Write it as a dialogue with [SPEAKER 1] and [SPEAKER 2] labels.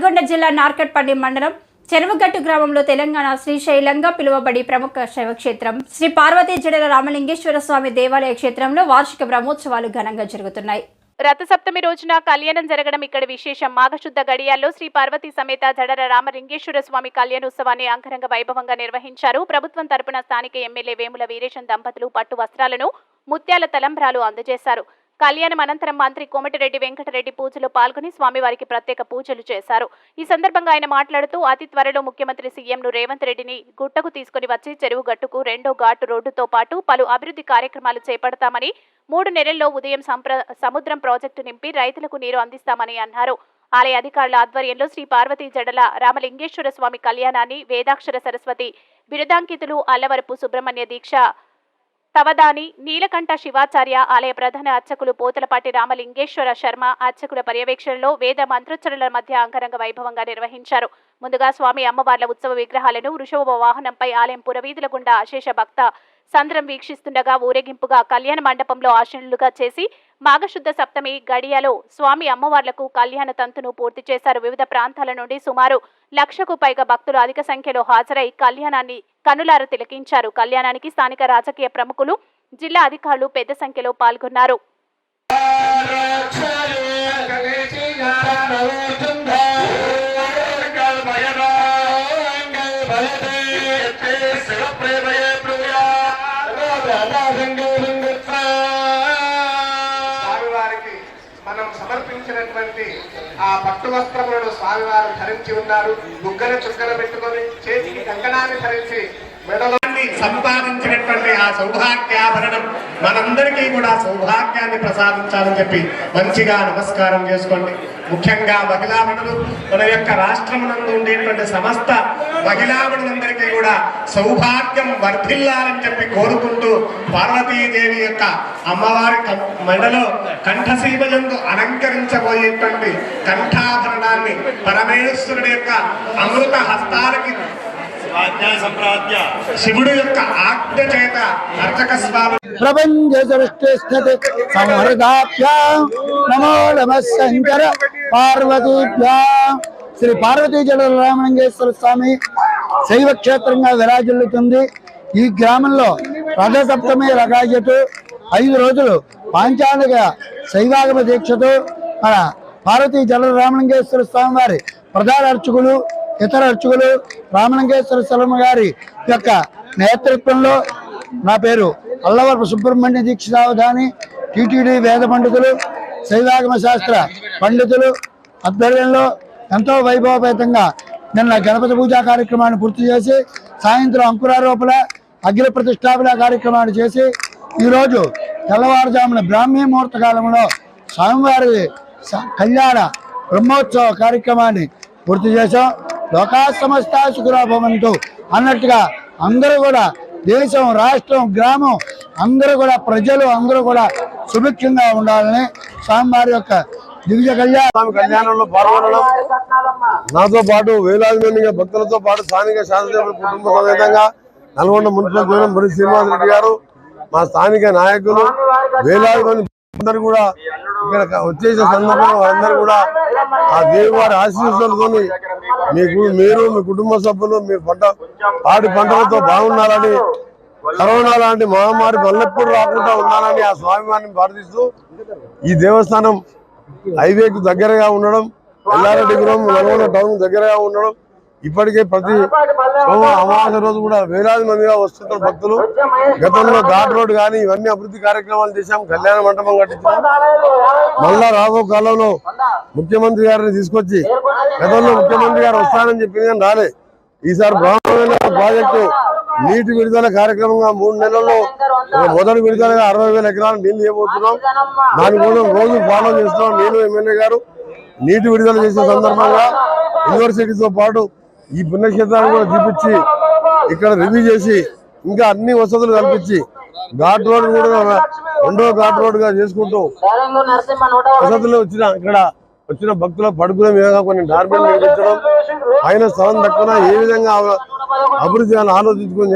[SPEAKER 1] నల్గొండ జిల్లా నార్కట్పల్లి మండలం చెరువుగట్టు గ్రామంలో తెలంగాణ శ్రీశైలంగా పిలువబడి ప్రముఖ శైవక్షేత్రం శ్రీ పార్వతీ జడల రామలింగేశ్వర స్వామి దేవాలయ క్షేత్రంలో వార్షిక బ్రహ్మోత్సవాలు ఘనంగా జరుగుతున్నాయి. రథసప్తమి రోజున కళ్యాణం జరగడం ఇక్కడ విశేషం. మాఘశుద్ధ గడియాల్లో శ్రీ పార్వతీ సమేత జడల రామలింగేశ్వర స్వామి కళ్యాణోత్సవాన్ని అంగరంగ వైభవంగా నిర్వహించారు. ప్రభుత్వం తరపున స్థానిక ఎమ్మెల్యే వేముల వీరేశం దంపతులు పట్టు వస్త్రాలను, ముత్యాల తలంబ్రాలు అందజేశారు. కళ్యాణం అనంతరం మంత్రి కోమటిరెడ్డి వెంకటరెడ్డి పూజలో పాల్గొని స్వామివారికి ప్రత్యేక పూజలు చేశారు. ఈ సందర్భంగా ఆయన మాట్లాడుతూ అతి త్వరలో ముఖ్యమంత్రి సీఎంను రేవంత్ రెడ్డిని గుట్టకు తీసుకుని వచ్చి చెరువు గట్టుకు 2వ ఘాటు రోడ్డుతో పాటు పలు అభివృద్ధి కార్యక్రమాలు చేపడతామని, 3 నెలల్లో ఉదయం సముద్రం ప్రాజెక్టు నింపి రైతులకు నీరు అందిస్తామని అన్నారు. ఆలయ అధికారుల ఆధ్వర్యంలో శ్రీ పార్వతీ జడల రామలింగేశ్వర స్వామి కళ్యాణాన్ని వేదాక్షర సరస్వతి బిరుదాంకితులు అల్లవరపు సుబ్రహ్మణ్య దీక్ష తవదాని నీలకంఠ శివాచార్య, ఆలయ ప్రధాన అర్చకులు పోతలపాటి రామలింగేశ్వర శర్మ అర్చకుల పర్యవేక్షణలో వేద మంత్రోచ్చరణల మధ్య అంగరంగ వైభవంగా నిర్వహించారు. ముందుగా స్వామి అమ్మవార్ల ఉత్సవ విగ్రహాలను వృషభ వాహనంపై ఆలయం పురవీధుల గుండా అశేష భక్త సంద్రం వీక్షిస్తుండగా ఊరేగింపుగా కళ్యాణ మండపంలో ఆశీనులుగా చేసి మాఘశుద్ధ సప్తమి గడియలో స్వామి అమ్మవార్లకు కళ్యాణ తంతును పూర్తి చేశారు. వివిధ ప్రాంతాల నుండి సుమారు 1,00,000కు పైగా భక్తులు అధిక సంఖ్యలో హాజరై కళ్యాణాన్ని కనులార తిలకించారు. కళ్యాణానికి స్థానిక రాజకీయ ప్రముఖులు, జిల్లా అధికారులు పెద్ద సంఖ్యలో పాల్గొన్నారు.
[SPEAKER 2] స్వామివారికి మనం సమర్పించినటువంటి ఆ పట్టు వస్త్రములను స్వామివారు ధరించి ఉన్నారు. బుగ్గన చుక్కన పెట్టుకొని చేతికి కంకణాన్ని ధరించి మెడలో సంపాదించినటువంటి ఆ సౌభాగ్యాభరణం మనందరికీ కూడా సౌభాగ్యాన్ని ప్రసాదించాలని చెప్పి మంచిగా నమస్కారం చేసుకోండి. ముఖ్యంగా మహిళామణులు, మన యొక్క రాష్ట్రమునందు ఉండేటువంటి సమస్త మహిళామణులందరికీ కూడా సౌభాగ్యం వర్ధిల్లాలని చెప్పి కోరుకుంటూ పార్వతీదేవి యొక్క అమ్మవారి మెడలో కంఠసీమలందు అలంకరించబోయేటువంటి కంఠాభరణాన్ని పరమేశ్వరుడి యొక్క అమృత హస్తాలకి శివుడు యొక్క ఆజ్ఞ చేత అర్చక స్వామి
[SPEAKER 3] ప్రపంచ సృష్టి స్థితి సంహృతాభ్యాం నమో నమః శంకర పార్వతీభ్యాం. శ్రీ పార్వతీ జడల రామలింగేశ్వర స్వామి శైవ క్షేత్రంగా విరాజిల్లుతుంది. ఈ గ్రామంలో రథసప్తమి రకాజటు 5 రోజులు పాంచాలిక శైవాగమ దీక్షతో మన పార్వతీ జడల రామలింగేశ్వర స్వామి వారి ప్రధాన అర్చకులు, ఇతర అర్చకులు, రామలింగేశ్వర శర్మ గారి యొక్క నేతృత్వంలో, నా పేరు అల్లవరపు సుబ్రహ్మణ్య దీక్షావధాని, టీటీడీ వేద పండితులు, శైవాగమ శాస్త్ర పండితులు ఆధ్వర్యంలో ఎంతో వైభవపేతంగా నిన్న గణపతి పూజా కార్యక్రమాన్ని పూర్తి చేసి సాయంత్రం అంకురారోపణ, అగ్ని ప్రతిష్టాపన కార్యక్రమాన్ని చేసి ఈరోజు తెల్లవారుజామున బ్రాహ్మీ ముహూర్త కాలంలో స్వామివారి కళ్యాణ బ్రహ్మోత్సవ కార్యక్రమాన్ని పూర్తి చేశాం. లోకా సమస్త సుఖినో భవంతు అన్నట్టుగా అందరూ కూడా దేశం, రాష్ట్రం, గ్రామం అందరూ కూడా ప్రజలు అందరూ కూడా సుభిక్షంగా ఉండాలని స్వామివారి యొక్క దివ్య
[SPEAKER 4] కళ్యాణంలో పాల్గొనడం, నాతో పాటు వేలాది మంది భక్తులతో పాటు స్థానిక శాసనసభ్యుల కుటుంబ సమేతంగా నల్గొండ మున్సిపల్ చైర్మన్ బొరి శ్రీనివాస్ రెడ్డి గారు, మా స్థానిక నాయకులు, వేలాది మంది అందరూ కూడా ఇక్కడ వచ్చేసిన సందర్భంగా వారందరూ కూడా ఆ దేవువారి ఆశీస్సులతో మీరు మీ కుటుంబ సభ్యులు మీ పాడి పంటలతో బాగున్నారని, కరోనా లాంటి మహమ్మారి మళ్ళెప్పుడు రాకుండా ఉండాలని ఆ స్వామివారిని ప్రార్థిస్తూ ఈ దేవస్థానం హైవేకు దగ్గరగా ఉండడం, ఎల్లారెడ్డిపురం నల్గొండ టౌన్ దగ్గరగా ఉండడం, ఇప్పటికే ప్రతి అమావాస్య రోజు కూడా వేలాది మందిగా వస్తున్న భక్తులు. గతంలో ఘాట్ రోడ్ కానీ ఇవన్నీ అభివృద్ధి కార్యక్రమాలు చేశాం, కళ్యాణ మండపం కట్టించాం. మళ్ళా రాబో కాలంలో ముఖ్యమంత్రి గారిని తీసుకొచ్చి, గతంలో ముఖ్యమంత్రి గారు వస్తానని చెప్పింది కానీ రాలే. ఈసారి బ్రహ్మాండమైన ప్రాజెక్టు నీటి విడుదల కార్యక్రమంగా 3 నెలల్లో మొదటి విడుదలగా 60,000 ఎకరాలు నీళ్లు ఇవ్వబోతున్నాం. దానికోసం రోజు ఫాలో చేస్తున్నాం. నేను ఎమ్మెల్యే గారు నీటి విడుదల చేసే సందర్భంగా యూనివర్సిటీతో పాటు ఈ పుణ్యక్షేత్రాన్ని కూడా చూపించి ఇక్కడ రివ్యూ చేసి ఇంకా అన్ని వసతులు కల్పించి ఘాట్ రోడ్ కూడా 2వ ఘాట్ రోడ్ గా చేసుకుంటూ వసతులు వచ్చిన భక్తుల పడుకునే విధంగా కొన్ని డార్బెల్ నిర్మించడం, పైన స్థలం తక్కువ ఏ విధంగా అభివృద్ధి ఆలోచించుకొని